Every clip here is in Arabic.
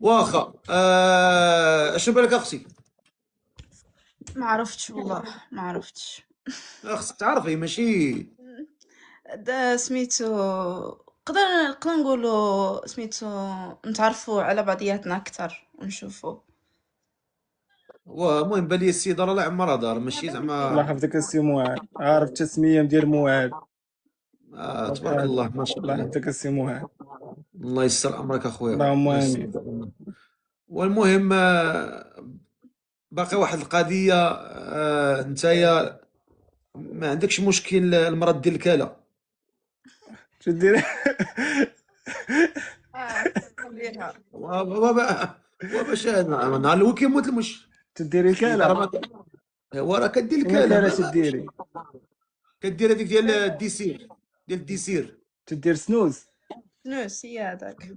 واخا اشنو بالك اختي؟ ما عرفتش والله، ما عرفتش. خصك تعرفي ماشي. دا سميتو، نقدر نقولوا سميتو، نتعرفوا على بعضياتنا اكثر ونشوفوا. المهم بان لي السيده راه لا عمرها دار ماشي الله زعما. يحفظك السي موعد، عارف التسميه ديال موعد. تبارك الله ما شاء الله الله. يحفظك السي موعد. الله يسر امرك اخويا، اللهم الله يسر. امين. والمهم باقي واحد القضيه. نتايا ما عندكش مشكل المرض ديال الكلى؟ شو دير؟ نديرها. وباش نهار الاول كيموت المش. تديري راه الكاله؟ راه كدير وما الكلى كاله تديري؟ كدير هذيك ديال الديسير، ديال الديسير. تدير سنوز؟ نوس هي هذاك.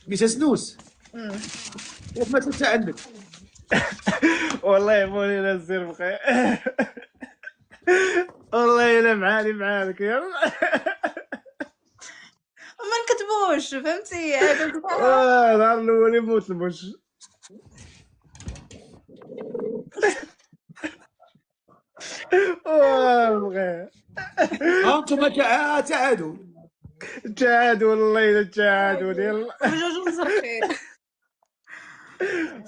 سميتها سنوس. أمم. ياك ما تنسى عندك. والله مولينا السير بخير. والله الا معاني معاك يلا. ما نكتبوش فهمتي هذا. نهار الاول يموت المش. بخير. انتم تعادوا. تعادوا والله الا تعادوا يلا. بجوج مزرقين.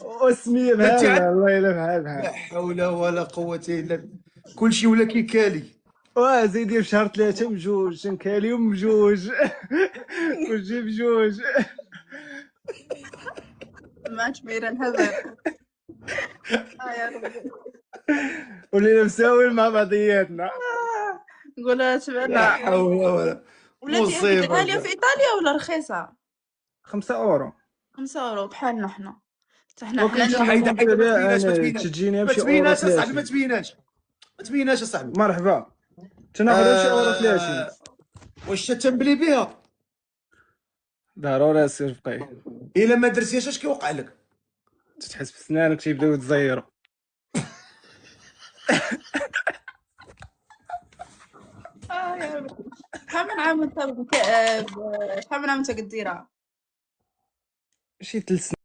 واسميه لا بحال تعاد. والله الا بحال لا بحال. حول ولا قوة الا بالله. كلشي ولا كيكالي. زيدي في شهر 3 بجوج، شنكاليوم بجوج. كلشي بجوج. ما كبيرة نهزر. يا ربي. ولينا مساويين مع بعضياتنا. نقولها لا تبعنا. حول ولا ولاتي مصيبة. غالية في إيطاليا ولا رخيصة؟ 5 اورو. 5 € بحالنا حنا. حنا وكنت حنا حيد حيد ما تبيناش ما انا تبيناش. تجيني ما بشي اورو تبيناش اصاحبي، ما 30. تبيناش. ما تبيناش اصاحبي. مرحبا. تناخذ بشي اورو 30. واش تنبلي بها؟ ضروري السير بقي. الا ما درتيهاش اش كيوقع لك؟ تتحس بسنانك تيبداو يتزيروا. يا ربي. شحال من عام انت شحال من عام انت كديرها؟ شي 3 سنين.